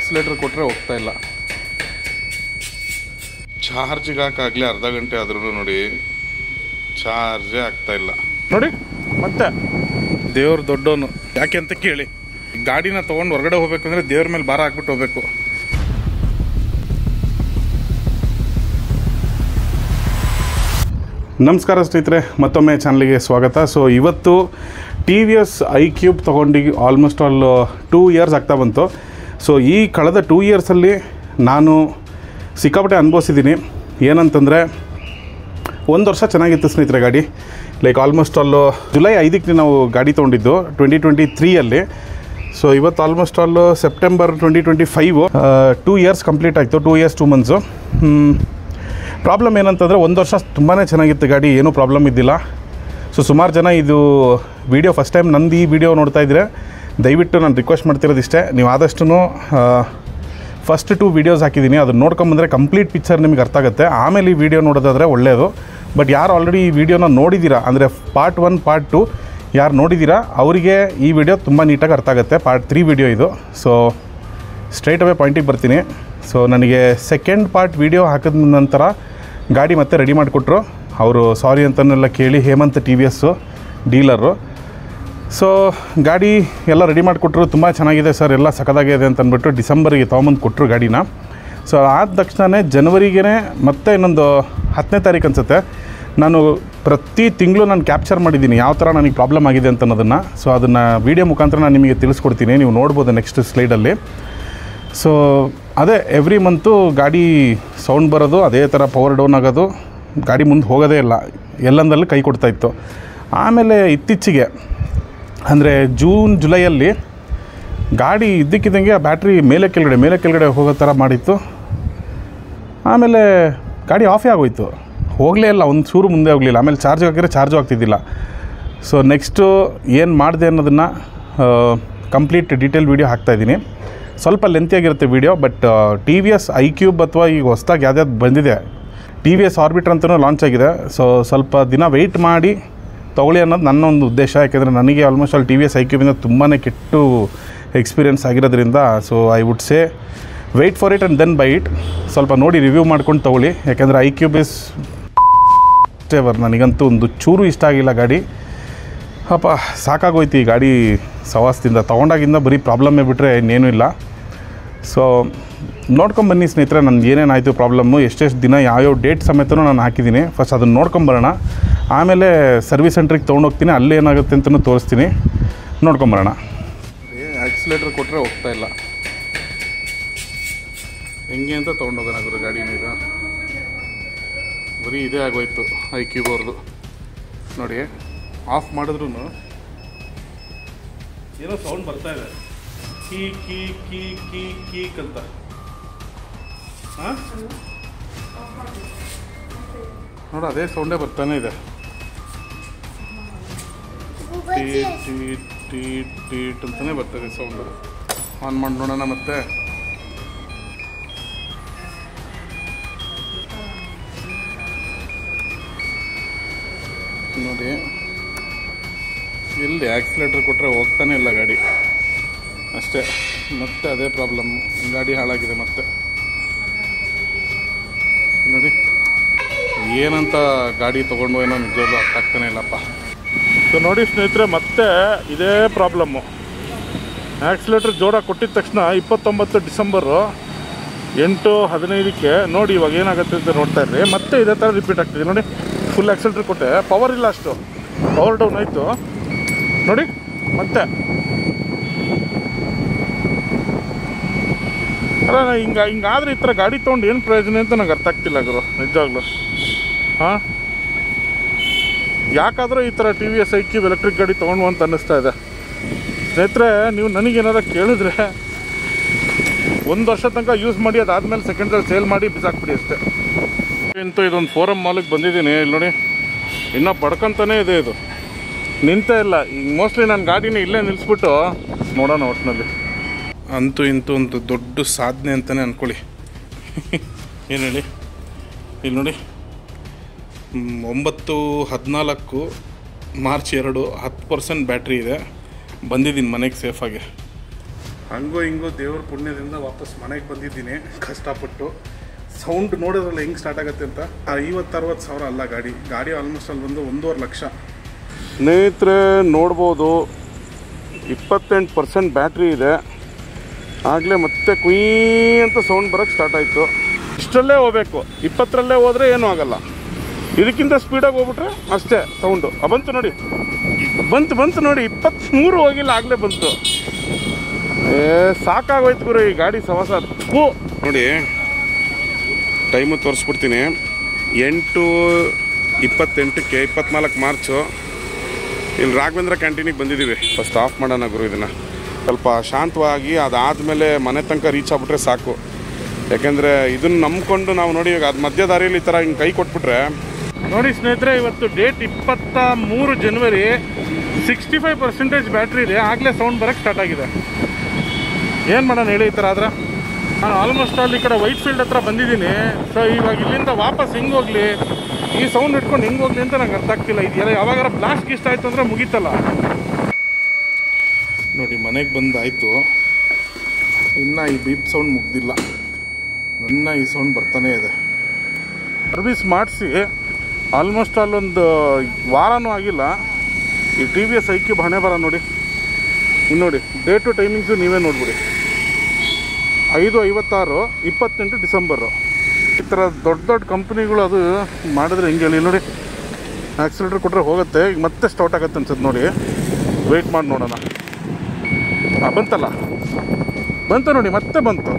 Accelerator ಕೊಟ್ಟರೆ ಹೋಗ್ತಾ ಇಲ್ಲ. ಚಾರ್ಜಿಗೆ ಹಾಕಾಗಲೇ ಅರ್ಧ ಗಂಟೆ ಆದ್ರೂ ನೋಡಿ ಚಾರ್ಜೇ ಆಗ್ತಾ ಇಲ್ಲ ನೋಡಿ. ಮತ್ತೆ ದೇವ್ರ ದೊಡ್ಡವನು ಯಾಕೆ ಅಂತ ಕೇಳಿ, ಗಾಡಿನ ತೊಗೊಂಡು ಹೊರಗಡೆ ಹೋಗ್ಬೇಕು ಅಂದರೆ ದೇವ್ರ ಮೇಲೆ ಭಾರ ಹಾಕ್ಬಿಟ್ಟು ಹೋಗ್ಬೇಕು. ನಮಸ್ಕಾರ ಸ್ನೇಹಿತರೆ, ಮತ್ತೊಮ್ಮೆ ಚಾನಲ್ಗೆ ಸ್ವಾಗತ. ಸೊ ಇವತ್ತು ಟಿ ವಿ ಎಸ್ iQube ತೊಗೊಂಡು ಆಲ್ಮೋಸ್ಟ್ ಆಲ್ 2 ಇಯರ್ಸ್ ಆಗ್ತಾ ಬಂತು. ಸೊ ಈ ಕಳೆದ 2 ಇಯರ್ಸಲ್ಲಿ ನಾನು ಸಿಕ್ಕಾಪಟ್ಟೆ ಅನುಭವಿಸಿದ್ದೀನಿ. ಏನಂತಂದರೆ, 1 ವರ್ಷ ಚೆನ್ನಾಗಿತ್ತು ಸ್ನೇಹಿತರೆ ಗಾಡಿ. ಲೈಕ್ ಆಲ್ಮೋಸ್ಟ್ ಆಲ್ ಜುಲೈ 5ಕ್ಕೆ ನಾವು ಗಾಡಿ ತೊಗೊಂಡಿದ್ದು 2023ಅಲ್ಲಿ. ಸೊ ಇವತ್ತು almost all September 2025, 2 years complete ಆಯಿತು. 2 ಇಯರ್ಸ್ 2 ಮಂತ್ಸು. ಪ್ರಾಬ್ಲಮ್ ಏನಂತಂದರೆ, 1 ವರ್ಷ ತುಂಬಾ ಚೆನ್ನಾಗಿತ್ತು ಗಾಡಿ, ಏನೂ ಪ್ರಾಬ್ಲಮ್ ಇದ್ದಿಲ್ಲ. ಸೊ ಸುಮಾರು ಜನ ಇದು ವಿಡಿಯೋ ಫಸ್ಟ್ ಟೈಮ್ ನಂದು ಈ ವಿಡಿಯೋ ನೋಡ್ತಾಯಿದ್ರೆ ದಯವಿಟ್ಟು ನಾನು ರಿಕ್ವೆಸ್ಟ್ ಮಾಡ್ತಿರೋದಿಷ್ಟೇ, ನೀವು ಆದಷ್ಟು ಫಸ್ಟ್ 2 ವೀಡಿಯೋಸ್ ಹಾಕಿದ್ದೀನಿ, ಅದನ್ನು ನೋಡ್ಕೊಂಬಂದರೆ ಕಂಪ್ಲೀಟ್ ಪಿಕ್ಚರ್ ನಿಮಗೆ ಅರ್ಥ ಆಗುತ್ತೆ. ಆಮೇಲೆ ಈ ವಿಡಿಯೋ ನೋಡೋದಾದರೆ ಒಳ್ಳೆಯದು. ಬಟ್ ಯಾರು ಆಲ್ರೆಡಿ ಈ ವಿಡಿಯೋನ ನೋಡಿದ್ದೀರಾ, ಅಂದರೆ ಪಾರ್ಟ್ 1 ಪಾರ್ಟ್ 2 ಯಾರು ನೋಡಿದ್ದೀರಾ ಅವರಿಗೆ ಈ ವಿಡಿಯೋ ತುಂಬ ನೀಟಾಗಿ ಅರ್ಥ ಆಗುತ್ತೆ. ಪಾರ್ಟ್ 3 ವಿಡಿಯೋ ಇದು. ಸೊ ಸ್ಟ್ರೈಟ್ ಅವೇ ಪಾಯಿಂಟಿಗೆ ಬರ್ತೀನಿ. ಸೊ ನನಗೆ ಸೆಕೆಂಡ್ ಪಾರ್ಟ್ ವಿಡಿಯೋ ಹಾಕಿದ ನಂತರ ಗಾಡಿ ಮತ್ತೆ ರೆಡಿ ಮಾಡಿಕೊಟ್ರು. ಅವರು ಸಾರಿ ಅಂತನೆಲ್ಲ ಕೇಳಿ, Hemant T V S dealer. So ಗಾಡಿ ಎಲ್ಲ ರೆಡಿ ಮಾಡಿಕೊಟ್ರು. ತುಂಬ ಚೆನ್ನಾಗಿದೆ ಸರ್, ಎಲ್ಲ ಸಖತ್ತಾಗಿದೆ ಅಂತ ಅಂದ್ಬಿಟ್ಟು ಡಿಸೆಂಬರಿಗೆ ತೊಗೊಂಬಂದು ಕೊಟ್ಟರು ಗಾಡಿನ. ಸೊ ಆದ ತಕ್ಷಣ ಜನವರಿಗೇ ಮತ್ತೆ ಇನ್ನೊಂದು 10ನೇ ತಾರೀಕು ಅನಿಸುತ್ತೆ, ನಾನು ಪ್ರತಿ ತಿಂಗಳು ನಾನು ಕ್ಯಾಪ್ಚರ್ ಮಾಡಿದ್ದೀನಿ ಯಾವ ಥರ ನನಗೆ ಪ್ರಾಬ್ಲಮ್ ಆಗಿದೆ ಅಂತ ಅನ್ನೋದನ್ನು. ಸೊ ಅದನ್ನು ವೀಡಿಯೋ ಮುಖಾಂತರ ನಾನು ನಿಮಗೆ ತಿಳಿಸ್ಕೊಡ್ತೀನಿ, ನೀವು ನೋಡ್ಬೋದು ನೆಕ್ಸ್ಟ್ ಸ್ಲೈಡಲ್ಲಿ. ಸೊ ಅದೇ ಎವ್ರಿ ಮಂತು ಗಾಡಿ ಸೌಂಡ್ ಬರೋದು, ಅದೇ ಥರ ಪವರ್ ಡೌನ್ ಆಗೋದು, ಗಾಡಿ ಮುಂದೆ ಹೋಗೋದೇ ಇಲ್ಲ, ಎಲ್ಲಂದಲ್ಲಿ ಕೈ ಕೊಡ್ತಾಯಿತ್ತು. ಆಮೇಲೆ ಇತ್ತೀಚೆಗೆ ಅಂದರೆ ಜೂನ್ ಜುಲೈಯಲ್ಲಿ ಗಾಡಿ ಇದ್ದಕ್ಕಿದ್ದಂಗೆ ಆ ಬ್ಯಾಟ್ರಿ ಮೇಲೆ ಕೆಳಗಡೆ ಹೋಗೋ ಥರ ಮಾಡಿತ್ತು. ಆಮೇಲೆ ಗಾಡಿ ಆಫೇ ಆಗೋಯ್ತು, ಹೋಗಲೇ ಇಲ್ಲ, ಒಂದು ಚೂರು ಮುಂದೆ ಹೋಗಲಿಲ್ಲ. ಆಮೇಲೆ ಚಾರ್ಜ್ ಹಾಕಿದ್ರೆ ಚಾರ್ಜು ಆಗ್ತಿದ್ದಿಲ್ಲ. ಸೊ ನೆಕ್ಸ್ಟು ಏನು ಮಾಡಿದೆ ಅನ್ನೋದನ್ನು ಕಂಪ್ಲೀಟ್ ಡೀಟೇಲ್ ವೀಡಿಯೋ ಹಾಕ್ತಾಯಿದ್ದೀನಿ. ಸ್ವಲ್ಪ ಲೆಂತಿಯಾಗಿರುತ್ತೆ video. But T V S iQube ಅಥವಾ ಈಗ ಹೊಸ್ದಾಗಿ ಯಾವ್ದು ಬಂದಿದೆ, ಟಿ ವಿ ಎಸ್ ಆರ್ಬಿಟ್ರ್ ಅಂತಲೂ ಲಾಂಚ್ ಆಗಿದೆ. ಸೊ ಸ್ವಲ್ಪ ದಿನ ವೆಯ್ಟ್ ಮಾಡಿ ತೊಗೊಳ್ಳಿ ಅನ್ನೋದು ನನ್ನ ಒಂದು ಉದ್ದೇಶ. ಯಾಕೆಂದರೆ ನನಗೆ almost all T V S iQube ತುಂಬಾ ಕೆಟ್ಟು ಎಕ್ಸ್ಪೀರಿಯೆನ್ಸ್ ಆಗಿರೋದ್ರಿಂದ, so I would say wait for it and then buy it. ಸ್ವಲ್ಪ ನೋಡಿ ರಿವ್ಯೂ ಮಾಡ್ಕೊಂಡು ತೊಗೊಳ್ಳಿ. ಯಾಕೆಂದರೆ iQube ಇಸ್ ಎವರ್, ನನಗಂತೂ ಒಂದು ಚೂರು ಇಷ್ಟ ಆಗಿಲ್ಲ ಗಾಡಿ. ಅಪ್ಪ ಸಾಕಾಗೋಯ್ತು ಈ ಗಾಡಿ ಸವಾಸದಿಂದ. ತೊಗೊಂಡಾಗಿಂದ ಬರೀ ಪ್ರಾಬ್ಲಮ್ಮೇ ಬಿಟ್ಟರೆ ಇನ್ನೇನೂ ಇಲ್ಲ. ಸೊ ನೋಡ್ಕೊಂಬನ್ನಿ ಸ್ನೇಹಿತರೆ, ನನಗೆ ಏನೇನಾಯಿತು ಪ್ರಾಬ್ಲಮ್ಮು, ಎಷ್ಟೆಷ್ಟು ದಿನ ಯಾವ್ಯಾವ ಡೇಟ್ ಸಮೇತನೂ ನಾನು ಹಾಕಿದ್ದೀನಿ. ಫಸ್ಟ್ ಅದನ್ನು ನೋಡ್ಕೊಂಬರೋಣ, ಆಮೇಲೆ ಸರ್ವಿಸ್ ಸೆಂಟ್ರಿಗೆ ತೊಗೊಂಡೋಗ್ತೀನಿ, ಅಲ್ಲಿ ಏನಾಗುತ್ತೆ ಅಂತಲೂ ತೋರಿಸ್ತೀನಿ, ನೋಡ್ಕೊಂಬರೋಣ. ಆಕ್ಸಿಲೇಟರ್ ಕೊಟ್ಟರೆ ಹೋಗ್ತಾ ಇಲ್ಲ, ಹೆಂಗೆ ಅಂತ ತೊಗೊಂಡೋಗೋಣ ಗುರು ಗಾಡಿನ. ಈಗ ಬರೀ ಇದೇ ಆಗೋಯ್ತು iQube ಅವ್ರದ್ದು. ನೋಡಿ ಆಫ್ ಮಾಡಿದ್ರೂ ಏನೋ ಸೌಂಡ್ ಬರ್ತಾ ಇದೆ, ಕೀ ಕೀ ಕೀ ಕೀ ಕೀಕ್ ಅಂತ. ಹಾಂ ನೋಡು, ಅದೇ ಸೌಂಡೇ ಬರ್ತಾನೆ ಇದೆ. ಟೀಟ್ ಟೀಟ್ ಟೀಟ್ ಟೀಟ್ ಅಂತಲೇ ಬರ್ತದೆ ಸೌಂಡು. ಆನ್ ಮಾಡಿ ನೋಡೋಣ ಮತ್ತೆ. ನೋಡಿ ಎಲ್ಲಿ ಆಕ್ಸಿಲೇಟರ್ ಕೊಟ್ಟರೆ ಹೋಗ್ತಾನೆ ಇಲ್ಲ ಗಾಡಿ, ಅಷ್ಟೇ. ಮತ್ತೆ ಅದೇ ಪ್ರಾಬ್ಲಮ್ಮು, ಗಾಡಿ ಹಾಳಾಗಿದೆ ಮತ್ತೆ. ನೋಡಿ ಏನಂತ ಗಾಡಿ ತೊಗೊಂಡು ಏನೋ ನಿಜವಾಗ್ಲೂ ಅರ್ಥ ಆಗ್ತಾನೆ ಇಲ್ಲಪ್ಪ. ಸೊ ನೋಡಿ ಸ್ನೇಹಿತರೆ, ಮತ್ತೆ ಇದೇ ಪ್ರಾಬ್ಲಮ್ಮು. ಆಕ್ಸಿಲೇಟರ್ ಜೋರಾಗಿ ಕೊಟ್ಟಿದ ತಕ್ಷಣ 29 ಡಿಸೆಂಬರು 8:15ಕ್ಕೆ ನೋಡಿ ಇವಾಗ ಏನಾಗುತ್ತೆ ಅಂತ ನೋಡ್ತಾ ಇರ್ರಿ. ಮತ್ತೆ ಇದೇ ಥರ ರಿಪೀಟ್ ಆಗ್ತಿದೆ. ನೋಡಿ ಫುಲ್ ಆಕ್ಸಿಲೇಟರ್ ಕೊಟ್ಟೆ, ಪವರ್ ಇಲ್ಲ, ಅಷ್ಟು ಪವರ್ ಡೌನ್ ಆಯಿತು ನೋಡಿ. ಮತ್ತೆ ಅಲ್ಲ, ಹಿಂಗಾದ್ರೆ ಈ ಥರ ಗಾಡಿ ತೊಗೊಂಡು ಏನು ಪ್ರಯೋಜನ ಅಂತ ನಂಗೆ ಅರ್ಥ ಆಗ್ತಿಲ್ಲ ಗುರು, ನಿಜವಾಗ್ಲೂ. ಹಾಂ, ಯಾಕಾದರೂ ಈ ಥರ T V S iQube electric ಗಾಡಿ ತೊಗೊಂಡು ಅಂತ ಅನ್ನಿಸ್ತಾ ಇದೆ ಸ್ನೇಹಿತರೆ. ನೀವು ನನಗೇನಾದ್ರು ಕೇಳಿದ್ರೆ 1 ವರ್ಷ ತನಕ ಯೂಸ್ ಮಾಡಿ, ಅದಾದಮೇಲೆ ಸೆಕೆಂಡ್ಸಲ್ಲಿ ಸೇಲ್ ಮಾಡಿ ಬಿಸಾಕ್ಬಿಡಿ ಅಷ್ಟೇ. ಇಂತೂ ಇದೊಂದು ಫೋರಮ್ ಮಾಲಿಗೆ ಬಂದಿದ್ದೀನಿ. ಇಲ್ಲಿ ನೋಡಿ ಇನ್ನೂ ಪಡ್ಕೊತಾನೇ ಇದೆ, ಇದು ನಿಂತೇ ಇಲ್ಲ. ಈಗ ಮೋಸ್ಟ್ಲಿ ನಾನು ಗಾಡಿನ ಇಲ್ಲೇ ನಿಲ್ಲಿಸ್ಬಿಟ್ಟು ನೋಡೋಣ ಒಟ್ಟಿನಲ್ಲಿ. ಅಂತೂ ಇಂತೂ ಒಂದು ದೊಡ್ಡ ಸಾಧನೆ ಅಂತಲೇ ಅಂದ್ಕೊಳ್ಳಿ. ಏನು ಹೇಳಿ, ಇಲ್ಲಿ ನೋಡಿ 9/14 ಮಾರ್ಚ್ 2 10% ಬ್ಯಾಟ್ರಿ ಇದೆ. ಬಂದಿದ್ದೀನಿ ಮನೆಗೆ ಸೇಫಾಗಿ. ಹಂಗೋ ಹಿಂಗೋ ದೇವ್ರ ಪುಣ್ಯದಿಂದ ವಾಪಸ್ ಮನೆಗೆ ಬಂದಿದ್ದೀನಿ ಕಷ್ಟಪಟ್ಟು. ಸೌಂಡ್ ನೋಡೋದ್ರಲ್ಲ ಹೆಂಗೆ ಸ್ಟಾರ್ಟ್ ಆಗುತ್ತೆ ಅಂತ. 50-60 ಸಾವಿರ ಅಲ್ಲ ಗಾಡಿ ಆಲ್ಮೋಸ್ಟ್ ಅಲ್ಲಿ ಬಂದು 1.5 ಲಕ್ಷ. ಸ್ನೇಹಿತರೆ ನೋಡ್ಬೋದು 28% ಬ್ಯಾಟ್ರಿ ಇದೆ. ಆಗಲೇ ಮತ್ತೆ ಕುಯ್ ಅಂತ ಸೌಂಡ್ ಬರೋಕ್ಕೆ ಸ್ಟಾರ್ಟ್ ಆಯಿತು. ಇಷ್ಟರಲ್ಲೇ ಹೋಗ್ಬೇಕು, 20ರಲ್ಲೇ ಹೋದರೆ ಏನೂ ಆಗೋಲ್ಲ. ಇದಕ್ಕಿಂತ ಸ್ಪೀಡಾಗಿ ಹೋಗ್ಬಿಟ್ರೆ ಅಷ್ಟೇ ಸೌಂಡು. ಬಂತು ನೋಡಿ, ಬಂತು ನೋಡಿ, 23 ಹೋಗಿಲ್ಲ ಆಗಲೇ ಬಂತು. ಸಾಕಾಗೋಯ್ತು ಗುರು ಈ ಗಾಡಿ ಸವಾಸ. ನೋಡಿ ಟೈಮು ತೋರಿಸ್ಬಿಡ್ತೀನಿ. 8:28ಕ್ಕೆ 24 ಮಾರ್ಚು ಇಲ್ಲಿ ರಾಘವೇಂದ್ರ ಕ್ಯಾಂಟೀನಿಗೆ ಬಂದಿದ್ದೀವಿ. ಫಸ್ಟ್ ಆಫ್ ಮಾಡೋಣ ಗುರು ಇದನ್ನು, ಸ್ವಲ್ಪ ಶಾಂತವಾಗಿ. ಅದಾದಮೇಲೆ ಮನೆ ತನಕ ರೀಚ್ ಆಗಿಬಿಟ್ರೆ ಸಾಕು. ಯಾಕೆಂದರೆ ಇದನ್ನು ನಂಬ್ಕೊಂಡು ನಾವು ನೋಡಿ ಇವಾಗ ಅದು ಮಧ್ಯ ದಾರಿಯಲ್ಲಿ ಈ ಥರ ಹಿಂಗೆ ಕೈ ಕೊಟ್ಬಿಟ್ರೆ. ನೋಡಿ ಸ್ನೇಹಿತರೆ, ಇವತ್ತು ಡೇಟ್ 23 ಜನವರಿ. 65% ಬ್ಯಾಟ್ರಿ ಇದೆ. ಆಗಲೇ ಸೌಂಡ್ ಬರೋಕ್ಕೆ ಸ್ಟಾರ್ಟ್ ಆಗಿದೆ. ಏನು ಮಾಡೋಣ ಹೇಳಿ ಈ ಥರ ಆದ್ರೆ. ನಾನು ಆಲ್ಮೋಸ್ಟ್ ಅಲ್ಲಿ ಈ ಕಡೆ ವೈಟ್ ಫೀಲ್ಡ್ ಹತ್ರ ಬಂದಿದ್ದೀನಿ. ಸೊ ಇವಾಗ ಇಲ್ಲಿಂದ ವಾಪಸ್ ಹೆಂಗೆ ಹೋಗಲಿ, ಈ ಸೌಂಡ್ ಇಟ್ಕೊಂಡು ಹೆಂಗೆ ಹೋಗಲಿ ಅಂತ ನಂಗೆ ಅರ್ಥ ಆಗ್ತಿಲ್ಲ. ಇದೆಲ್ಲ ಯಾವಾಗಾರ ಬ್ಲಾಸ್ಟ್ ಇಷ್ಟ ಆಯಿತು ಅಂದರೆ ಮುಗೀತಲ್ಲ. ನೋಡಿ ಮನೆಗೆ ಬಂದಾಯಿತು, ಇನ್ನೂ ಈ ಬೀಪ್ ಸೌಂಡ್ ಮುಗ್ದಿಲ್ಲ, ಇನ್ನೂ ಈ ಸೌಂಡ್ ಬರ್ತಾನೇ ಇದೆ. ಸರ್ವಿಸ್ ಮಾಡಿಸಿ ಆಲ್ಮೋಸ್ಟ್ ಅಲ್ಲೊಂದು ವಾರನೂ ಆಗಿಲ್ಲ. ಈ TVS iQube ಹಣೆ ಬರ ನೋಡಿ. ಇನ್ನು ನೋಡಿ ಡೇಟು ಟೈಮಿಂಗ್ಸು ನೀವೇ ನೋಡ್ಬಿಡಿ. 5:56 28 ಡಿಸೆಂಬರು. ಈ ಥರ ದೊಡ್ಡ ಕಂಪ್ನಿಗಳು ಅದು ಮಾಡಿದ್ರೆ ಹೆಂಗೆ ಹೇಳಿ. ನೋಡಿ ಆಕ್ಸಿಲೇಟರ್ ಕೊಟ್ಟರೆ ಹೋಗುತ್ತೆ. ಈಗ ಮತ್ತೆ ಸ್ಟಾರ್ಟ್ ಆಗುತ್ತೆ ಅನ್ಸುತ್ತೆ ನೋಡಿ. ವೆಯ್ಟ್ ಮಾಡಿ ನೋಡೋಣ. ಬಂತು ನೋಡಿ, ಮತ್ತೆ ಬಂತು.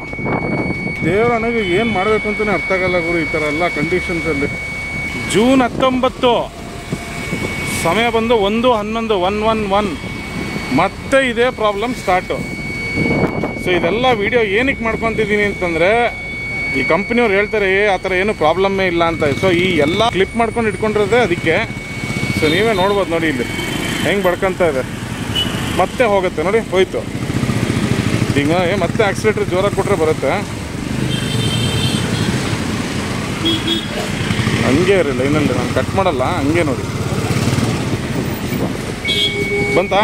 ದೇವರ ನನಗೆ ಏನು ಮಾಡಬೇಕು ಅಂತಲೇ ಅರ್ಥ ಆಗಲ್ಲ ಗುರು ಈ ಥರ ಎಲ್ಲ ಕಂಡೀಷನ್ಸಲ್ಲಿ. ಜೂನ್ 19 ಸಮಯ ಬಂದು 1:11 ಮತ್ತೆ ಇದೇ ಪ್ರಾಬ್ಲಮ್ ಸ್ಟಾರ್ಟು. ಸೊ ಇದೆಲ್ಲ ವೀಡಿಯೋ ಏನಕ್ಕೆ ಮಾಡ್ಕೊತಿದ್ದೀನಿ ಅಂತಂದರೆ, ಈ ಕಂಪ್ನಿಯವ್ರು ಹೇಳ್ತಾರೆ ಆ ಥರ ಏನು ಪ್ರಾಬ್ಲಮ್ಮೇ ಇಲ್ಲ ಅಂತ. ಸೊ ಈ ಎಲ್ಲ ಕ್ಲಿಪ್ ಮಾಡ್ಕೊಂಡು ಇಟ್ಕೊಂಡಿರೋದೇ ಅದಕ್ಕೆ. ಸೊ ನೀವೇ ನೋಡ್ಬೋದು ನೋಡಿ ಇಲ್ಲಿ ಹೆಂಗೆ ಬಡ್ಕೊತ ಇದೆ. ಮತ್ತೆ ಹೋಗುತ್ತೆ ನೋಡಿ, ಹೋಯ್ತು. ಈಗ ಮತ್ತೆ ಆಕ್ಸಿಲೇಟರ್ ಜೋರಾಗಿ ಕೊಟ್ಟರೆ ಬರುತ್ತೆ. ಹಂಗೆ ಇರಲಿ ಲೈನಲ್ಲಿ, ನಾನು ಕಟ್ ಮಾಡಲ್ಲ, ಹಂಗೆ ನೋಡಿ ಬಂತಾ.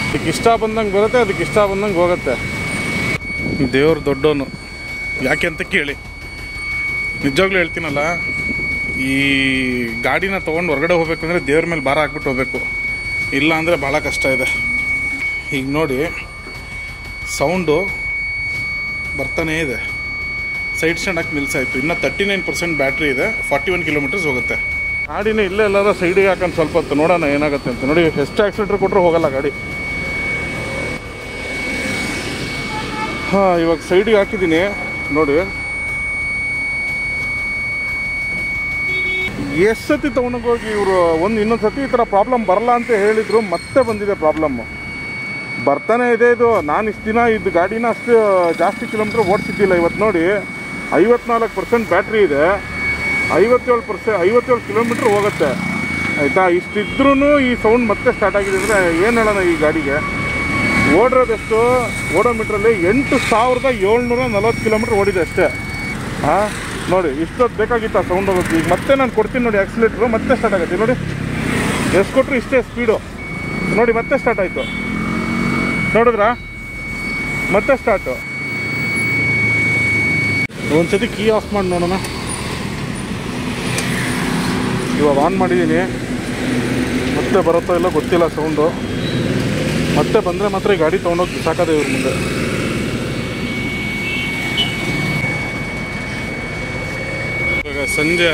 ಅದಕ್ಕೆ ಇಷ್ಟ ಬಂದಂಗೆ ಬರುತ್ತೆ, ಅದಕ್ಕೆ ಇಷ್ಟ ಬಂದಂಗೆ ಹೋಗುತ್ತೆ. ದೇವ್ರು ದೊಡ್ಡವನು. ಯಾಕೆ ಅಂತ ಕೇಳಿ, ನಿಜವಾಗ್ಲೂ ಹೇಳ್ತೀನಲ್ಲ, ಈ ಗಾಡಿನ ತೊಗೊಂಡು ಹೊರಗಡೆ ಹೋಗ್ಬೇಕು ಅಂದರೆ ದೇವ್ರ ಮೇಲೆ ಭಾರ ಹಾಕ್ಬಿಟ್ಟು ಹೋಗ್ಬೇಕು, ಇಲ್ಲ ಅಂದರೆ ಭಾಳ ಕಷ್ಟ ಇದೆ. ಈಗ ನೋಡಿ ಸೌಂಡು ಬರ್ತಾನೇ ಇದೆ. ಸೈಡ್ ಸ್ಟ್ಯಾಂಡ್ ಹಾಕಿ ನಿಲ್ಸಾಯ್ತು. ಇನ್ನೂ 39% ಬ್ಯಾಟ್ರಿ ಇದೆ. 41 ಕಿಲೋಮೀಟರ್ಸ್ ಹೋಗುತ್ತೆ. ಗಾಡಿನೇ ಇಲ್ಲೇ ಎಲ್ಲಾದ್ರೂ ಸೈಡಿಗೆ ಹಾಕೊಂಡು ಸ್ವಲ್ಪ ಹೊತ್ತು ನೋಡೋಣ ಏನಾಗುತ್ತೆ ಅಂತ. ನೋಡಿ ಎಷ್ಟು ಆಕ್ಸಿಲೇಟರ್ ಕೊಟ್ಟರು ಹೋಗಲ್ಲ ಗಾಡಿ. ಇವಾಗ ಸೈಡಿಗೆ ಹಾಕಿದ್ದೀನಿ ನೋಡಿ. ಎಷ್ಟು ಸತಿ ತೊಗೊಂಡೋಗಿ ಇವರು ಇನ್ನೊಂದು ಸತಿ ಈ ಥರ ಪ್ರಾಬ್ಲಮ್ ಬರಲ್ಲ ಅಂತ ಹೇಳಿದರು, ಮತ್ತೆ ಬಂದಿದೆ ಪ್ರಾಬ್ಲಮ್ಮು. ಬರ್ತಾನೆ ಇದೆ ಇದು. ನಾನು ಇಷ್ಟು ದಿನ ಇದು ಗಾಡಿನ ಅಷ್ಟು ಜಾಸ್ತಿ ಕಿಲೋಮೀಟ್ರ್ ಓಡಿಸಿದ್ದಿಲ್ಲ. ಇವತ್ತು ನೋಡಿ 54% ಬ್ಯಾಟ್ರಿ ಇದೆ. 57 ಕಿಲೋಮೀಟ್ರ್ ಹೋಗುತ್ತೆ ಆಯಿತಾ. ಇಷ್ಟಿದ್ರೂ ಈ ಸೌಂಡ್ ಮತ್ತೆ ಸ್ಟಾರ್ಟ್ ಆಗಿದೆ ಅಂದರೆ ಏನು ಹೇಳೋಣ. ಈ ಗಾಡಿಗೆ ಓಡಿರೋದೆಷ್ಟು ಓಡೋಮೀಟ್ರಲ್ಲಿ 8740 ಕಿಲೋಮೀಟ್ರ್ ಓಡಿದೆ ಅಷ್ಟೇ. ನೋಡಿ ಇಷ್ಟೊತ್ತು ಬೇಕಾಗಿತ್ತು ಆ ಸೌಂಡ್ ಹೋಗೋದು. ಈಗ ಮತ್ತೆ ನಾನು ಕೊಡ್ತೀನಿ ನೋಡಿ ಆಕ್ಸಿಲೇಟ್ರು, ಮತ್ತೆ ಸ್ಟಾರ್ಟ್ ಆಗುತ್ತೆ ನೋಡಿ. ಎಷ್ಟು ಕೊಟ್ಟರು ಇಷ್ಟೇ ಸ್ಪೀಡು ನೋಡಿ. ಮತ್ತೆ ಸ್ಟಾರ್ಟ್ ಆಯಿತು ನೋಡಿದ್ರಾ, ಮತ್ತೆ ಸ್ಟಾರ್ಟು. ಒಂದ್ಸತಿ ಕೀ ಆಫ್ ಮಾಡಿ ನೋಡೋಣ. ಇವಾಗ ಆನ್ ಮಾಡಿದ್ದೀನಿ, ಮತ್ತೆ ಬರುತ್ತೋ ಇಲ್ಲ ಗೊತ್ತಿಲ್ಲ ಸೌಂಡು. ಮತ್ತೆ ಬಂದರೆ ಮಾತ್ರ ಈ ಗಾಡಿ ತೊಗೊಂಡೋಗಿ ಸಾಕದೆ ಇವ್ರ ಮುಂದೆ. ಇವಾಗ ಸಂಜೆ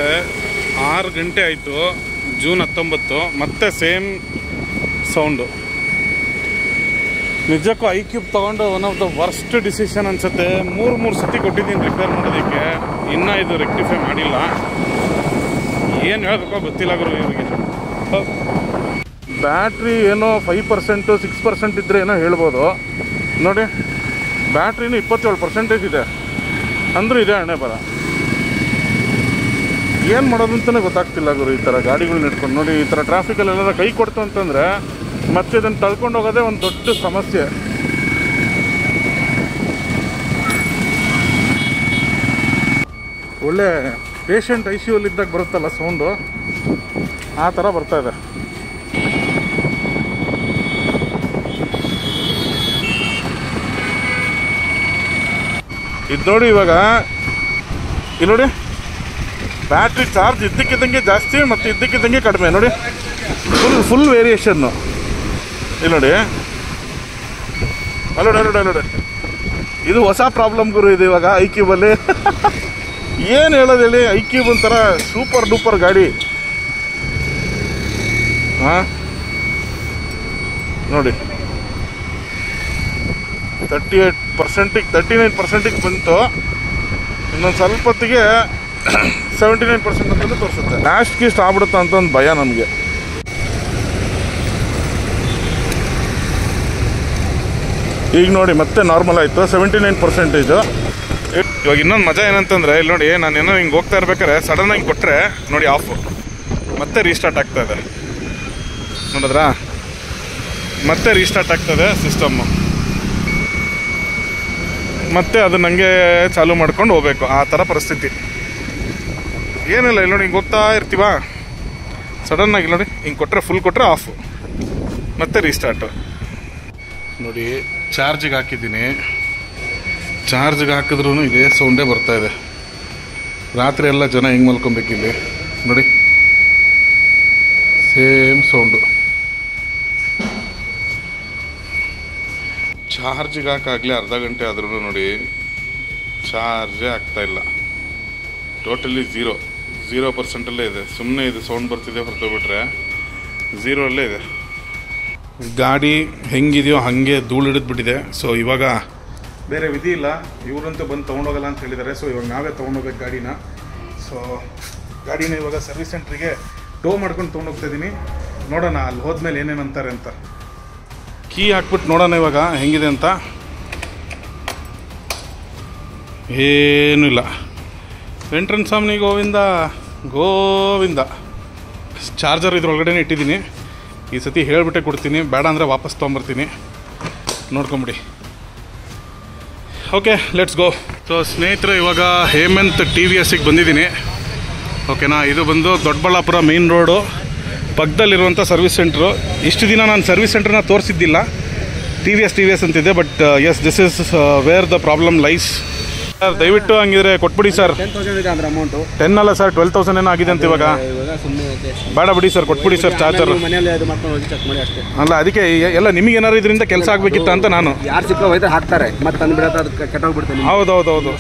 6 ಗಂಟೆ ಆಯಿತು, ಜೂನ್ 19. ಮತ್ತೆ ಸೇಮ್ ಸೌಂಡು. ನಿಜಕ್ಕೂ iQube ತೊಗೊಂಡು one of the worst decision ಅನಿಸುತ್ತೆ. 3 ಸತಿ ಕೊಟ್ಟಿದ್ದೀನಿ ರಿಪೇರ್ ಮಾಡೋದಕ್ಕೆ, ಇನ್ನೂ ಇದು ರೆಕ್ಟಿಫೈ ಮಾಡಿಲ್ಲ. ಏನು ಹೇಳಬೇಕೋ ಗೊತ್ತಿಲ್ಲ ಗುರು ಇವರಿಗೆ. ಬ್ಯಾಟ್ರಿ ಏನೋ 5% 6% ಇದ್ದರೆ ಏನೋ ಹೇಳ್ಬೋದು. ನೋಡಿ ಬ್ಯಾಟ್ರಿನೂ 27% ಇದೆ, ಅಂದರೂ ಇದೆ ಹಣೆ ಬರ. ಏನು ಮಾಡೋದು ಅಂತಲೇ ಗೊತ್ತಾಗ್ತಿಲ್ಲ ಗುರು ಈ ಥರ ಗಾಡಿಗಳನ್ನ ಇಟ್ಕೊಂಡು. ನೋಡಿ ಈ ಥರ ಟ್ರಾಫಿಕಲ್ಲೆಲ್ಲ ಕೈ ಕೊಡ್ತು ಅಂತಂದರೆ ಮತ್ತೆ ಇದನ್ನು ತಳ್ಕೊಂಡು ಹೋಗೋದೇ ಒಂದು ದೊಡ್ಡ ಸಮಸ್ಯೆ. ಒಳ್ಳೆ ಪೇಷಂಟ್ ICUಲಿದ್ದಾಗ ಬರುತ್ತಲ್ಲ ಸೌಂಡು, ಆ ಥರ ಬರ್ತಾಯಿದೆ. ಇದು ನೋಡಿ ಇವಾಗ ಇಲ್ಲಿ ನೋಡಿ ಬ್ಯಾಟ್ರಿ ಚಾರ್ಜ್ ಇದ್ದಕ್ಕಿದ್ದಂಗೆ ಜಾಸ್ತಿ ಮತ್ತು ಇದ್ದಕ್ಕಿದ್ದಂಗೆ ಕಡಿಮೆ ನೋಡಿ, ಫುಲ್ ವೇರಿಯೇಷನ್ನು. ಇಲ್ಲಿ ನೋಡಿ ಅಲ್ಲೋಡಿ ಇದು ಹೊಸ ಪ್ರಾಬ್ಲಮ್ ಗುರು ಇದು ಇವಾಗ ಐಕ್ಯೂಬಲ್ಲಿ. ಏನು ಹೇಳೋದು ಹೇಳಿ, ಐಕ್ಯೂಬ್ ಒಂಥರ ಸೂಪರ್ ಡೂಪರ್ ಗಾಡಿ. ಹಾಂ ನೋಡಿ 39% ಬಂತು, ಇನ್ನೊಂದು ಸ್ವಲ್ಪ ಹೊತ್ತಿಗೆ 79% ಅಂತಲೂ ತೋರಿಸುತ್ತೆ. ಲಾಸ್ಟ್ ಇಷ್ಟ ಆಗ್ಬಿಡುತ್ತೆ ಅಂತ ಒಂದು ಭಯ ನಮಗೆ. ಈಗ ನೋಡಿ ಮತ್ತೆ ನಾರ್ಮಲ್ ಆಯಿತು 79%. ಇವಾಗ ಇನ್ನೊಂದು ಮಜಾ ಏನಂತಂದರೆ ಇಲ್ಲಿ ನೋಡಿ, ನಾನೇನೋ ಹಿಂಗೆ ಹೋಗ್ತಾ ಇರ್ಬೇಕಾದ್ರೆ ಸಡನ್ನಾಗಿ ಕೊಟ್ಟರೆ ನೋಡಿ ಆಫು, ಮತ್ತೆ ರೀಸ್ಟಾರ್ಟ್ ಆಗ್ತಾಯಿದೆ ನೋಡಿದ್ರಾ, ಮತ್ತೆ ರೀಸ್ಟಾರ್ಟ್ ಆಗ್ತದೆ ಸಿಸ್ಟಮ್ಮು, ಮತ್ತೆ ಅದು ನನಗೆ ಚಾಲೂ ಮಾಡ್ಕೊಂಡು ಹೋಗ್ಬೇಕು, ಆ ಥರ ಪರಿಸ್ಥಿತಿ. ಏನಿಲ್ಲ ಇಲ್ಲಿ ನೋಡಿ, ಹಿಂಗೆ ಹೋಗ್ತಾ ಇರ್ತೀವ, ಸಡನ್ನಾಗಿ ನೋಡಿ ಹಿಂಗೆ ಕೊಟ್ಟರೆ ಫುಲ್ ಕೊಟ್ಟರೆ ಆಫು, ಮತ್ತೆ ರೀಸ್ಟಾರ್ಟು. ನೋಡಿ ಚಾರ್ಜಿಗೆ ಹಾಕಿದ್ದೀನಿ, ಚಾರ್ಜಿಗೆ ಹಾಕಿದ್ರೂ ಇದೇ ಸೌಂಡೇ ಬರ್ತಾಯಿದೆ. ರಾತ್ರಿ ಎಲ್ಲ ಜನ ಹೆಂಗೆ ಮಲ್ಕೊಬೇಕಿಲ್ಲಿ ನೋಡಿ, ಸೇಮ್ ಸೌಂಡು. ಚಾರ್ಜಿಗೆ ಹಾಕಾಗಲೇ ಅರ್ಧ ಗಂಟೆ ಆದ್ರೂ ನೋಡಿ ಚಾರ್ಜೇ ಆಗ್ತಾಯಿಲ್ಲ. ಟೋಟಲಿ 0% ಇದೆ. ಸುಮ್ಮನೆ ಇದು ಸೌಂಡ್ ಬರ್ತಿದೆ ಹೊರತೋಗ್ಬಿಟ್ರೆ 0 ಇದೆ. ಗಾಡಿ ಹೆಂಗಿದೆಯೋ ಹಾಗೆ ಧೂಳು ಹಿಡಿದ್ಬಿಟ್ಟಿದೆ. ಸೊ ಇವಾಗ ಬೇರೆ ವಿಧಿ ಇಲ್ಲ, ಇವರಂತೂ ಬಂದು ತೊಗೊಂಡೋಗಲ್ಲ ಅಂತ ಹೇಳಿದ್ದಾರೆ. ಸೊ ಇವಾಗ ನಾವೇ ತೊಗೊಂಡೋಗ್ಬೇಕು ಗಾಡಿನ. ಸೊ ಗಾಡಿನ ಇವಾಗ ಸರ್ವಿಸ್ ಸೆಂಟ್ರಿಗೆ ಟೋ ಮಾಡ್ಕೊಂಡು ತೊಗೊಂಡೋಗ್ತಾ ಇದ್ದೀನಿ. ನೋಡೋಣ ಅಲ್ಲಿ ಹೋದ್ಮೇಲೆ ಏನೇನು ಅಂತಾರೆ ಅಂತ. ಕೀ ಹಾಕ್ಬಿಟ್ಟು ನೋಡೋಣ ಇವಾಗ ಹೆಂಗಿದೆ ಅಂತ. ಏನೂ ಇಲ್ಲ. ವೆಂಟ್ರನ್ ಸ್ವಾಮಿ ಗೋವಿಂದ. ಚಾರ್ಜರ್ ಇದ್ರೊಳಗಡೆ ಇಟ್ಟಿದ್ದೀನಿ. ಈ ಸತಿ ಹೇಳಿಬಿಟ್ಟೆ ಕೊಡ್ತೀನಿ, ಬೇಡ ಅಂದರೆ ವಾಪಸ್ ತೊಗೊಂಬರ್ತೀನಿ. ನೋಡ್ಕೊಂಬಿಡಿ. Okay, let's go. ಸೊ ಸ್ನೇಹಿತರೆ, ಇವಾಗ ಹೇಮಂತ್ TVSಗೆ ಬಂದಿದ್ದೀನಿ. ಓಕೆನಾ, ಇದು ಬಂದು ದೊಡ್ಡಬಳ್ಳಾಪುರ ಮೇನ್ ರೋಡು ಪಕ್ಕದಲ್ಲಿರುವಂಥ ಸರ್ವಿಸ್ ಸೆಂಟ್ರು. ಇಷ್ಟು ದಿನ ನಾನು ಸರ್ವಿಸ್ ಸೆಂಟ್ರನ್ನ ತೋರಿಸಿದ್ದಿಲ್ಲ. TVS ಅಂತಿದೆ, but yes, this is where the problem lies. Sir ದಯವಿಟ್ಟು ಹಂಗಿದ್ರೆ ಕೊಟ್ಬಿಡಿ ಸರ್. 10 ಅಲ್ಲ ಸರ್, 12,000 ಏನೋ ಆಗಿದೆ ಅಂತ ಇವಾಗ. ಬೇಡ ಬಿಡಿ ಸರ್, ಕೊಟ್ಬಿಡಿ ಸರ್ ಚಾರ್ಜರ್. ಅಲ್ಲ ಅದಕ್ಕೆ ಎಲ್ಲ ನಿಮಗೆ ಏನಾರು ಇದರಿಂದ ಕೆಲಸ ಆಗಬೇಕಿತ್ತ ಅಂತ ನಾನು. ಹೌದೌದು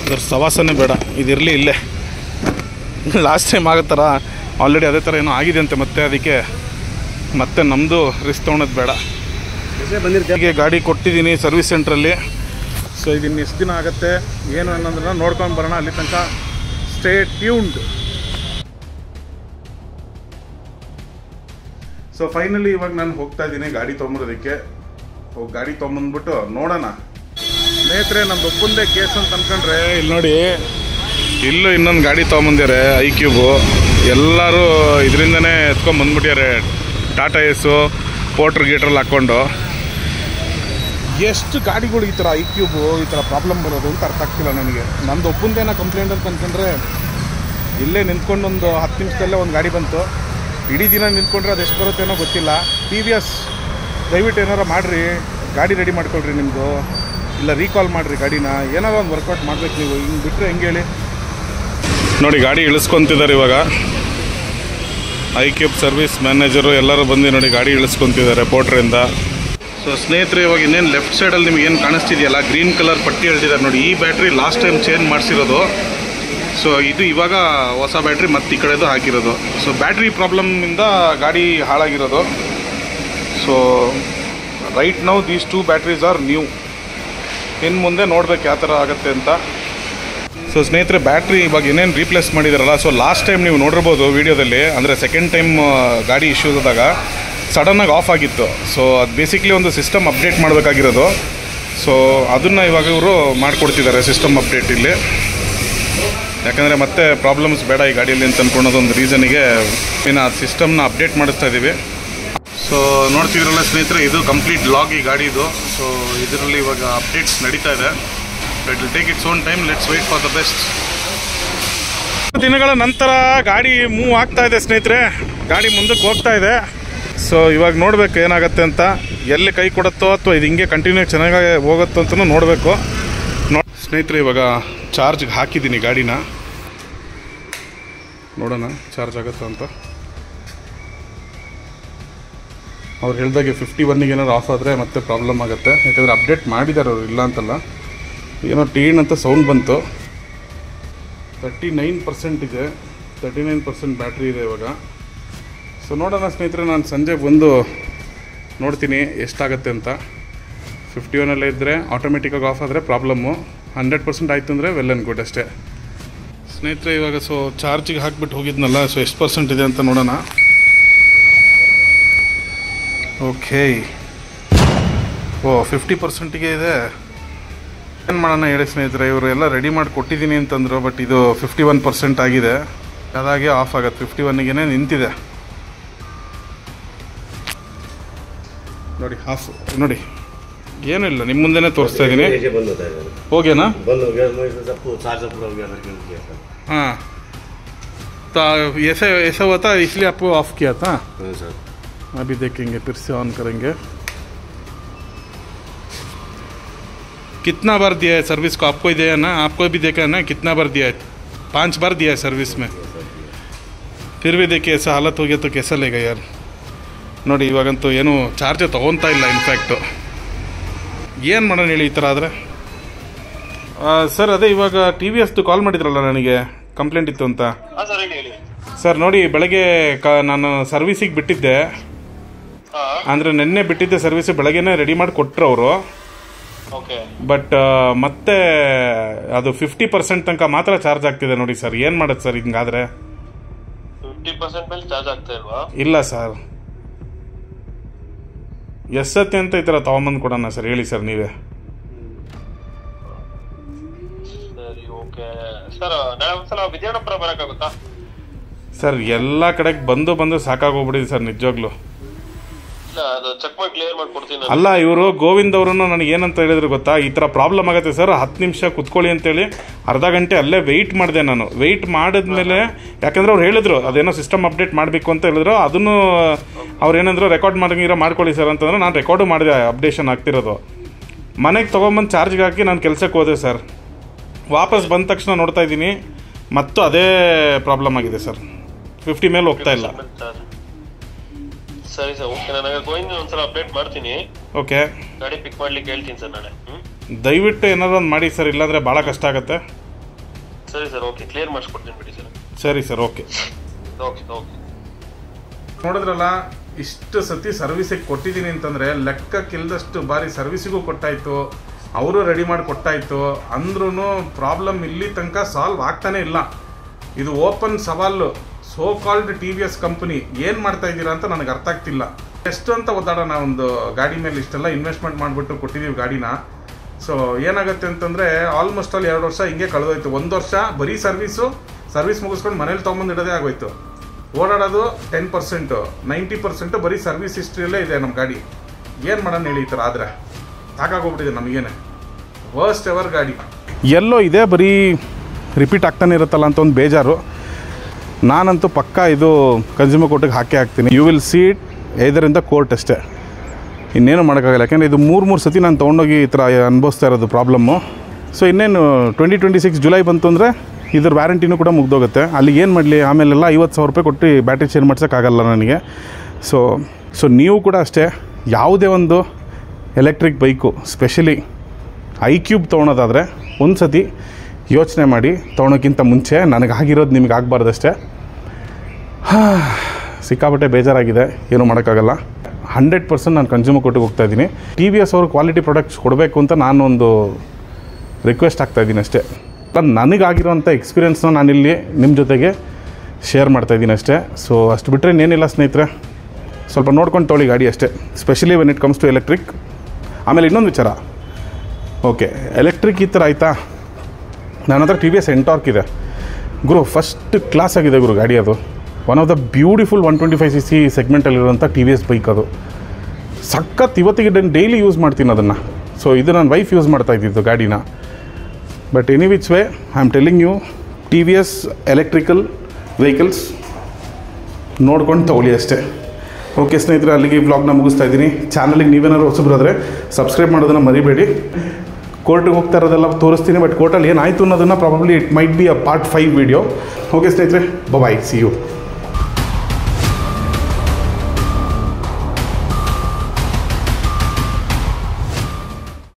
ಸರ್, ಸವಾಸನೆ ಬೇಡ, ಇದಿರಲಿ ಇಲ್ಲೇ. ಲಾಸ್ಟ್ ಟೈಮ್ ಆಗೋ ಥರ ಆಲ್ರೆಡಿ ಅದೇ ಥರ ಏನೋ ಆಗಿದೆ ಅಂತೆ. ಮತ್ತೆ ಅದಕ್ಕೆ ಮತ್ತೆ ನಮ್ಮದು ರಿಸ್ಕ್ ತೊಗೊಳೋದು ಬೇಡ. ಹೀಗೆ ಗಾಡಿ ಕೊಟ್ಟಿದ್ದೀನಿ ಸರ್ವಿಸ್ ಸೆಂಟ್ರಲ್ಲಿ. ಸೊ ಇದನ್ನು ಎಷ್ಟು ದಿನ ಆಗುತ್ತೆ ಏನು ಅನ್ನೋದನ್ನ ನೋಡ್ಕೊಂಡು ಬರೋಣ. ಅಲ್ಲಿ ತನಕ ಸ್ಟೇ ಟ್ಯೂನ್ಡ್. ಸೊ ಫೈನಲಿ ಇವಾಗ ನಾನು ಹೋಗ್ತಾ ಇದ್ದೀನಿ ಗಾಡಿ ತೊಗೊಂಬರೋದಕ್ಕೆ. ಗಾಡಿ ತೊಗೊಂಬಂದ್ಬಿಟ್ಟು ನೋಡೋಣ. ಸ್ನೇಹಿತರೆ, ನಮ್ದು ಒಬ್ಬಂದೇ ಕೇಸ್ ಅಂತ ಅನ್ಕೊಂಡ್ರೆ ಇಲ್ಲಿ ನೋಡಿ, ಇಲ್ಲೂ ಇನ್ನೊಂದು ಗಾಡಿ ತೊಗೊಂಬಂದಿದ್ದಾರೆ ಐಕ್ಯೂಬು. ಎಲ್ಲರೂ ಇದರಿಂದನೇ ಎತ್ಕೊಂಡ್ಬಂದ್ಬಿಟ್ಟಾರೆ, ಟಾಟಾ ಏಸು ಗೀಟ್ರಲ್ಲಿ ಹಾಕ್ಕೊಂಡು. ಎಷ್ಟು ಗಾಡಿಗಳು ಈ ಥರ ಐಕ್ಯೂಬು ಈ ಥರ ಪ್ರಾಬ್ಲಮ್ ಬರೋದು ಅಂತ ಅರ್ಥ ಆಗ್ತಿಲ್ಲ ನನಗೆ. ನಂದು ಒಬ್ಬಂದೇನೋ ಕಂಪ್ಲೇಂಟ್ ಅಂತ ಅನ್ಕೊಂಡ್ರೆ ಇಲ್ಲೇ ನಿಂತ್ಕೊಂಡು ಒಂದು 10 ನಿಮಿಷದಲ್ಲೇ ಒಂದು ಗಾಡಿ ಬಂತು. ಇಡೀ ದಿನ ನಿಂತ್ಕೊಂಡ್ರೆ ಅದು ಎಷ್ಟು ಬರುತ್ತೇನೋ ಗೊತ್ತಿಲ್ಲ. TVS ದಯವಿಟ್ಟು ಏನಾರು ಮಾಡಿರಿ, ಗಾಡಿ ರೆಡಿ ಮಾಡ್ಕೊಳ್ರಿ ನಿಮ್ಮದು, ಇಲ್ಲ ರೀಕಾಲ್ ಮಾಡಿರಿ ಗಾಡಿನ. ಏನಾರು ಒಂದು ವರ್ಕೌಟ್ ಮಾಡಬೇಕು ನೀವು. ಹಿಂಗೆ ಬಿಟ್ಟರೆ ಹೆಂಗೆ ಹೇಳಿ. ನೋಡಿ ಗಾಡಿ ಇಳಿಸ್ಕೊತಿದ್ದಾರೆ ಇವಾಗ. ಐಕ್ಯೂಬ್ ಸರ್ವಿಸ್ ಮ್ಯಾನೇಜರು ಎಲ್ಲರೂ ಬಂದು ನೋಡಿ ಗಾಡಿ ಇಳಿಸ್ಕೊತಿದ್ದಾರೆ ಪೋಟ್ರಿಂದ. ಸೊ ಸ್ನೇಹಿತರೆ, ಇವಾಗ ಇನ್ನೇನು ಲೆಫ್ಟ್ ಸೈಡಲ್ಲಿ ನಿಮ್ಗೆ ಏನು ಕಾಣಿಸ್ತಿದೆಯಲ್ಲ, ಗ್ರೀನ್ ಕಲರ್ ಪಟ್ಟಿ ಎಳ್ದಿದ್ದಾರೆ ನೋಡಿ. ಈ ಬ್ಯಾಟ್ರಿ ಲಾಸ್ಟ್ ಟೈಮ್ ಚೇಂಜ್ ಮಾಡಿಸಿರೋದು. ಸೊ ಇದು ಇವಾಗ ಹೊಸ ಬ್ಯಾಟ್ರಿ ಮತ್ತು ಈ ಕಡೆದು ಹಾಕಿರೋದು. ಸೊ ಬ್ಯಾಟ್ರಿ ಪ್ರಾಬ್ಲಮ್ಮಿಂದ ಗಾಡಿ ಹಾಳಾಗಿರೋದು. So right now these 2 batteries are new. ಇನ್ನು ಮುಂದೆ ನೋಡ್ಬೇಕು ಯಾವ ಥರ ಆಗುತ್ತೆ ಅಂತ. ಸೊ ಸ್ನೇಹಿತರೆ, ಬ್ಯಾಟ್ರಿ ಇವಾಗ ಏನೇನು ರೀಪ್ಲೇಸ್ ಮಾಡಿದಾರಲ್ಲ, ಸೊ ಲಾಸ್ಟ್ ಟೈಮ್ ನೀವು ನೋಡಿರ್ಬೋದು ವೀಡಿಯೋದಲ್ಲಿ, ಅಂದರೆ ಸೆಕೆಂಡ್ ಟೈಮ್ ಗಾಡಿ ಇಶ್ಯೂಸ್ ಆದಾಗ ಸಡನ್ನಾಗಿ ಆಫ್ ಆಗಿತ್ತು. ಸೊ ಅದು ಬೇಸಿಕ್ಲಿ ಒಂದು ಸಿಸ್ಟಮ್ ಅಪ್ಡೇಟ್ ಮಾಡಬೇಕಾಗಿರೋದು. ಸೊ ಅದನ್ನು ಇವಾಗ ಇವರು ಮಾಡಿಕೊಡ್ತಿದ್ದಾರೆ ಸಿಸ್ಟಮ್ ಅಪ್ಡೇಟ್ ಇಲ್ಲಿ. ಯಾಕಂದರೆ ಮತ್ತೆ ಪ್ರಾಬ್ಲಮ್ಸ್ ಬೇಡ ಈ ಗಾಡಿಯಲ್ಲಿ ಅಂತ ಅಂದ್ಕೊಳೋದೊಂದು ರೀಸನಿಗೆ ಇನ್ನು ಆ ಸಿಸ್ಟಮ್ನ ಅಪ್ಡೇಟ್ ಮಾಡಿಸ್ತಾ ಇದ್ದೀವಿ. ಸೊ ನೋಡ್ತಿದ್ರಲ್ಲ ಸ್ನೇಹಿತರೆ, ಇದು ಕಂಪ್ಲೀಟ್ ಲಾಗ್ ಈ ಗಾಡಿದು. ಸೊ ಇದರಲ್ಲಿ ಇವಾಗ ಅಪ್ಡೇಟ್ಸ್ ನಡೀತಾ ಇದೆ. It will take its own time. Let's wait for the best. ದಿನಗಳ ನಂತರ ಗಾಡಿ ಮೂವ್ ಆಗ್ತಾ ಇದೆ ಸ್ನೇಹಿತರೆ. ಗಾಡಿ ಮುಂದಕ್ಕೆ ಹೋಗ್ತಾ ಇದೆ. ಸೊ ಇವಾಗ ನೋಡಬೇಕು ಏನಾಗುತ್ತೆ ಅಂತ. ಎಲ್ಲಿ ಕೈ ಕೊಡುತ್ತೋ ಅಥವಾ ಇದು ಹಿಂಗೆ ಕಂಟಿನ್ಯೂ ಚೆನ್ನಾಗಿ ಹೋಗುತ್ತೋ ಅಂತಲೂ ನೋಡಬೇಕು. ಸ್ನೇಹಿತರೆ ಇವಾಗ ಚಾರ್ಜ್ಗೆ ಹಾಕಿದ್ದೀನಿ ಗಾಡಿನ, ನೋಡೋಣ ಚಾರ್ಜ್ ಆಗುತ್ತಾ ಅಂತ. ಅವ್ರು ಹೇಳಿದಾಗೆ 51ಗೆ ಏನಾದ್ರು ಆಫ್ ಆದರೆ ಮತ್ತೆ ಪ್ರಾಬ್ಲಮ್ ಆಗುತ್ತೆ, ಯಾಕಂದರೆ ಅಪ್ಡೇಟ್ ಮಾಡಿದ್ದಾರೆ ಅವರು, ಇಲ್ಲ ಅಂತಲ್ಲ. ಏನೋ ಟೀನ್ ಅಂತ ಸೌಂಡ್ ಬಂತು. 39% ಇದೆ, 39% ಬ್ಯಾಟ್ರಿ ಇದೆ ಇವಾಗ. ಸೊ ನೋಡೋಣ ಸ್ನೇಹಿತರೆ, ನಾನು ಸಂಜೆ ಬಂದು ನೋಡ್ತೀನಿ ಎಷ್ಟಾಗುತ್ತೆ ಅಂತ. 51 ಇದ್ದರೆ ಆಟೋಮೆಟಿಕ್ಕಾಗಿ ಆಫ್ ಆದರೆ ಪ್ರಾಬ್ಲಮ್ಮು, 100% ಆಯಿತು ಅಂದರೆ ವೆಲ್ ಆ್ಯಂಡ್ ಗುಡ್ ಅಷ್ಟೇ. ಸ್ನೇಹಿತರೆ ಇವಾಗ ಚಾರ್ಜಿಗೆ ಹಾಕ್ಬಿಟ್ಟು ಹೋಗಿದ್ನಲ್ಲ, ಎಷ್ಟು ಪರ್ಸೆಂಟ್ ಇದೆ ಅಂತ ನೋಡೋಣ. ಓಕೆ, 50%ಗೆ ಇದೆ. ಏನು ಮಾಡೋಣ ಹೇಳಿ ಸ್ನೇಹಿತರೆ, ಇವರು ಎಲ್ಲ ರೆಡಿ ಮಾಡಿ ಕೊಟ್ಟಿದ್ದೀನಿ ಅಂತಂದರು, ಬಟ್ ಇದು 51% ಆಗಿದೆ. ಅದಾಗೆ ಆಫ್ ಆಗುತ್ತೆ, 51ಗೆ ನಿಂತಿದೆ ನೋಡಿ. ಆಫ್ ನೋಡಿ, ಏನೂ ಇಲ್ಲ, ನಿಮ್ಮ ಮುಂದೆನೇ ತೋರಿಸ್ತಾ ಇದ್ದೀನಿ. ಹೋಗ್ಯಾನಾ? हाँ, तो ऐसा हुआ था इसलिए आपको ऑफ किया था? सर अभी देखेंगे, फिर से ऑन करेंगे. कितना बार दिया है सर्विस को? आपको ही दिया है ना, आपको भी देखा है ना, कितना बार दिया है? 5 बार दिया है सर्विस में. फिर भी देखिए ऐसा हालत हो गया तो कैसा लेगा यार. ನೋಡಿ ಇವಾಗಂತೂ ಏನು ಚಾರ್ಜ್ ತೊಗೊತಾ ಇಲ್ಲ. ಇನ್ಫ್ಯಾಕ್ಟು ಏನು ಮಾಡೋಣ ಹೇಳಿ ಈ ಥರ ಆದರೆ. ಸರ್ ಅದೇ ಇವಾಗ TVSದು ಕಾಲ್ ಮಾಡಿದ್ರಲ್ಲ ನನಗೆ, ಕಂಪ್ಲೇಂಟ್ ಇತ್ತು ಅಂತ. ಸರ್ ನೋಡಿ, ಬೆಳಗ್ಗೆ ನಾನು ಸರ್ವಿಸಿಗೆ ಬಿಟ್ಟಿದ್ದೆ, ಅಂದರೆ ನಿನ್ನೆ ಬಿಟ್ಟಿದ್ದೆ ಸರ್ವಿಸ್, ಬೆಳಗ್ಗೆನೇ ರೆಡಿ ಮಾಡಿ ಕೊಟ್ಟರು ಅವರು. ಬಟ್ ಮತ್ತೆ ಅದು 50% ತನಕ ಮಾತ್ರ ಚಾರ್ಜ್ ಆಗ್ತಿದೆ ನೋಡಿ ಸರ್. ಏನು ಮಾಡೋದು ಸರ್ ಹಿಂಗಾದ್ರೆ? 50% ಮೇಲೆ ಚಾರ್ಜ್ ಆಗ್ತಾ ಇಲ್ವಾ? ಇಲ್ಲ ಸರ್, ಎಷ್ಟೊತ್ತಿ ಅಂತ ಈ ಥರ ತೊಗೊಂಬಂದು ಕೊಡೋಣ ಸರ್, ಹೇಳಿ ಸರ್ ನೀವೇ. ಸರಿ, ಓಕೆ ಸರ್. ನಾಳೆ ಒಂದ್ಸಲ ವಿಜಯನಗರ ಬರೋಕ್ಕಾಗುತ್ತಾ ಸರ್? ಎಲ್ಲ ಕಡೆಗೆ ಬಂದು ಸಾಕಾಗೋಗ್ಬಿಟ್ಟಿದೆ ಸರ್ ನಿಜವಾಗ್ಲೂ. ಇಲ್ಲ, ಅದು ಚೆಕ್ ಮಾಡಿ ಕ್ಲಿಯರ್ ಮಾಡಿ ಕೊಡ್ತೀನಿ. ಅಲ್ಲ, ಇವರು ಗೋವಿಂದ್ ಅವರು ನನಗೆ ಏನಂತ ಹೇಳಿದ್ರು ಗೊತ್ತಾ, ಈ ಥರ ಪ್ರಾಬ್ಲಮ್ ಆಗುತ್ತೆ ಸರ್, 10 ನಿಮಿಷ ಕುತ್ಕೊಳ್ಳಿ ಅಂತೇಳಿ ಅರ್ಧ ಗಂಟೆ ಅಲ್ಲೇ ವೆಯ್ಟ್ ಮಾಡಿದೆ ನಾನು. ವೆಯ್ಟ್ ಮಾಡಿದ್ಮೇಲೆ, ಯಾಕಂದ್ರೆ ಅವ್ರು ಹೇಳಿದ್ರು ಅದೇನೋ ಸಿಸ್ಟಮ್ ಅಪ್ಡೇಟ್ ಮಾಡಬೇಕು ಅಂತ ಹೇಳಿದ್ರು, ಅದನ್ನು ಅವ್ರು ಏನಂದ್ರು ರೆಕಾರ್ಡ್ ಮಾಡ್ಕೊಳ್ಳಿ ಸರ್ ಅಂತಂದ್ರೆ ನಾನು ರೆಕಾರ್ಡು ಮಾಡಿದೆ, ಅಪ್ಡೇಷನ್ ಆಗ್ತಿರೋದು. ಮನೆಗೆ ತೊಗೊಂಬಂದು ಚಾರ್ಜ್ಗೆ ಹಾಕಿ ನಾನು ಕೆಲಸಕ್ಕೆ ಹೋದೆ ಸರ್. ವಾಪಸ್ ಬಂದ ತಕ್ಷಣ ನೋಡ್ತಾ ಇದ್ದೀನಿ ಮತ್ತು ಅದೇ ಪ್ರಾಬ್ಲಮ್ ಆಗಿದೆ ಸರ್, 50 ಮೇಲೆ ಹೋಗ್ತಾ ಇಲ್ಲ. ಸರಿ ಸರ್, ಓಕೆ. ನಾನು ಗೋವಿಂದ್ ಒಂದ್ಸಲ ಅಪ್ಡೇಟ್ ಮಾಡ್ತೀನಿ. ಓಕೆ, ಗಾಡಿ ಪಿಕ್ ಮಾಡ್ಲಿಕ್ಕೆ ಹೇಳ್ತೀನಿ ಸರ್ ನಾಳೆ. ದಯವಿಟ್ಟು ಏನಾದ್ರು ಒಂದು ಮಾಡಿ ಸರ್, ಇಲ್ಲಾಂದರೆ ಭಾಳ ಕಷ್ಟ ಆಗುತ್ತೆ. ಸರಿ ಸರ್, ಓಕೆ, ಕ್ಲಿಯರ್ ಮಾಡಿಸ್ಕೊಡ್ತೀನಿ ಬಿಡಿ ಸರ್. ಸರಿ ಸರ್, ಓಕೆ ಓಕೆ ಓಕೆ. ನೋಡಿದ್ರಲ್ಲ, ಇಷ್ಟು ಸತಿ ಸರ್ವಿಸಿಗೆ ಕೊಟ್ಟಿದ್ದೀನಿ ಅಂತಂದರೆ ಲೆಕ್ಕಕ್ಕಿಲ್ದಷ್ಟು ಬಾರಿ ಸರ್ವಿಸಿಗೂ ಕೊಟ್ಟಾಯಿತು, ಅವರು ರೆಡಿ ಮಾಡಿ ಕೊಟ್ಟಾಯಿತು ಅಂದ್ರೂ ಪ್ರಾಬ್ಲಮ್ ಇಲ್ಲಿ ತನಕ ಸಾಲ್ವ್ ಆಗ್ತಾನೇ ಇಲ್ಲ. ಇದು ಓಪನ್ ಸವಾಲು. ಸೋ ಕಾಲ್ಡ್ TVS ಕಂಪನಿ ಏನು ಮಾಡ್ತಾ ಇದ್ದೀರಾ ಅಂತ ನನಗೆ ಅರ್ಥ ಆಗ್ತಿಲ್ಲ. ಎಷ್ಟು ಅಂತ ಓದಾಡೋಣ, ಒಂದು ಗಾಡಿ ಮೇಲೆ ಇಷ್ಟೆಲ್ಲ ಇನ್ವೆಸ್ಟ್ಮೆಂಟ್ ಮಾಡಿಬಿಟ್ಟು ಕೊಟ್ಟಿದ್ದೀವಿ ಗಾಡಿನ. ಸೊ ಏನಾಗುತ್ತೆ ಅಂತಂದರೆ ಆಲ್ಮೋಸ್ಟ್ ಆಲ್ 2 ವರ್ಷ ಹಿಂಗೆ ಕಳೆದೋಯ್ತು. 1 ವರ್ಷ ಬರೀ ಸರ್ವಿಸ್ ಮುಗಿಸ್ಕೊಂಡು ಮನೇಲಿ ತೊಗೊಂಬಂದು ಇಡೋದೇ ಆಗೋಯ್ತು. ಓಡಾಡೋದು 10%, 90% ಬರೀ ಸರ್ವಿಸ್ ಹಿಸ್ಟ್ರಿಯಲ್ಲೇ ಇದೆ ನಮ್ಮ ಗಾಡಿ. ಏನು ಮಾಡೋಣ ಹೇಳಿ ಈ ಥರ ಆದರೆ? ಸಾಕಾಗೋಗ್ಬಿಟ್ಟಿದೆ ನಮಗೇನೆ. ವರ್ಸ್ಟ್ ಎವರ್ ಗಾಡಿ ಎಲ್ಲೋ ಇದೆ, ಬರೀ ರಿಪೀಟ್ ಆಗ್ತಾನೆ ಇರುತ್ತಲ್ಲ ಅಂತ ಒಂದು ಬೇಜಾರು. ನಾನಂತೂ ಪಕ್ಕಾ ಇದು ಕನ್ಸ್ಯೂಮರ್ ಕೋರ್ಟಿಗೆ ಹಾಕ್ತೀನಿ. ಯು ವಿಲ್ ಸಿ ಇಟ್ ಇದರಿಂದ ಕೋರ್ಟ್ ಅಷ್ಟೇ, ಇನ್ನೇನು ಮಾಡೋಕ್ಕಾಗಲ್ಲ. ಯಾಕೆಂದರೆ ಇದು 3 ಸತಿ ನಾನು ತೊಗೊಂಡೋಗಿ ಈ ಥರ ಅನುಭವಿಸ್ತಾ ಇರೋದು ಪ್ರಾಬ್ಲಮ್ಮು. ಸೊ ಇನ್ನೇನು 2026 ಜುಲೈ ಬಂತು ಅಂದರೆ ಇದ್ರ ವ್ಯಾರಂಟಿನೂ ಕೂಡ ಮುಗ್ದೋಗುತ್ತೆ. ಅಲ್ಲಿ ಏನು ಮಾಡಲಿ, ಆಮೇಲೆಲ್ಲ 50,000 ರೂಪಾಯಿ ಕೊಟ್ಟು ಬ್ಯಾಟ್ರಿ ಚೇಂಜ್ ಮಾಡ್ಸೋಕ್ಕಾಗಲ್ಲ ನನಗೆ. ಸೊ ನೀವು ಕೂಡ ಅಷ್ಟೇ, ಯಾವುದೇ ಒಂದು ಎಲೆಕ್ಟ್ರಿಕ್ ಬೈಕು, ಸ್ಪೆಷಲಿ iQube ತೊಗೊಳೋದಾದರೆ ಒಂದು ಸತಿ ಯೋಚನೆ ಮಾಡಿ ತೊಗೊಳೋಕ್ಕಿಂತ ಮುಂಚೆ. ನನಗಾಗಿರೋದು ನಿಮಗೆ ಆಗಬಾರ್ದಷ್ಟೇ. ಸಿಕ್ಕಾಪಟ್ಟೆ ಬೇಜಾರಾಗಿದೆ, ಏನೂ ಮಾಡೋಕ್ಕಾಗಲ್ಲ. 100% ನಾನು ಕನ್ಸ್ಯೂಮರ್ ಕೋರ್ಟಿಗೆ ಹೋಗ್ತಾಯಿದ್ದೀನಿ. TVS ಅವರು ಕ್ವಾಲಿಟಿ ಪ್ರಾಡಕ್ಟ್ಸ್ ಕೊಡಬೇಕು ಅಂತ ನಾನು ಒಂದು ರಿಕ್ವೆಸ್ಟ್ ಆಗ್ತಾಯಿದ್ದೀನಿ ಅಷ್ಟೇ. ನನಗಾಗಿರೋಂಥ ಎಕ್ಸ್ಪೀರಿಯೆನ್ಸ್ನ ನಾನಿಲ್ಲಿ ನಿಮ್ಮ ಜೊತೆಗೆ ಶೇರ್ ಮಾಡ್ತಾಯಿದ್ದೀನಿ ಅಷ್ಟೇ. ಸೊ ಅಷ್ಟು ಬಿಟ್ಟರೆ ಇನ್ನೇನಿಲ್ಲ ಸ್ನೇಹಿತರೆ, ಸ್ವಲ್ಪ ನೋಡ್ಕೊಂಡು ತೊಗೊಳ್ಳಿ ಗಾಡಿ ಅಷ್ಟೇ, specially when it comes to electric. ಆಮೇಲೆ ಇನ್ನೊಂದು ವಿಚಾರ, ಓಕೆ ಎಲೆಕ್ಟ್ರಿಕ್ ಈ ಥರ ಆಯಿತಾ, ನನ್ನ ಹತ್ರ TVS Ntorq ಇದೆ ಗುರು, ಫಸ್ಟ್ ಕ್ಲಾಸ್ ಆಗಿದೆ ಗುರು ಗಾಡಿ. ಅದು one of the beautiful 125cc ಸೆಗ್ಮೆಂಟಲ್ಲಿರುವಂಥ TVS bike. ಅದು ಸಖತ್, ಇವತ್ತಿಗೆ ಡೈಲಿ ಯೂಸ್ ಮಾಡ್ತೀನಿ ಅದನ್ನು. ಸೊ ಇದು ನನ್ನ ವೈಫ್ ಯೂಸ್ ಮಾಡ್ತಾ ಇದ್ದಿದ್ದು ಗಾಡಿನ. But any which way I am telling you, TVS electrical vehicles ನೋಡ್ಕೊಂಡು ತೊಗೊಳ್ಳಿ ಅಷ್ಟೇ. ಓಕೆ ಸ್ನೇಹಿತರೆ, ಅಲ್ಲಿಗೆ ಈ ವ್ಲಾಗ್ನ ಮುಗಿಸ್ತಾ ಇದ್ದೀನಿ. ಚಾನಲಿಗೆ ನೀವೇನಾದ್ರು ಹೊಸಬರಾದರೆ ಸಬ್ಸ್ಕ್ರೈಬ್ ಮಾಡೋದನ್ನು ಮರಿಬೇಡಿ. ಕೋರ್ಟಿಗೆ ಹೋಗ್ತಾ ಇರೋದೆಲ್ಲ ತೋರಿಸ್ತೀನಿ. ಬಟ್ ಕೋರ್ಟಲ್ಲಿ ಏನಾಯಿತು ಅನ್ನೋದನ್ನು probably it might be a part 5 video. Okay ಸ್ನೇಹಿತರೆ, ಬಾಯ್, ಸಿ ಯು.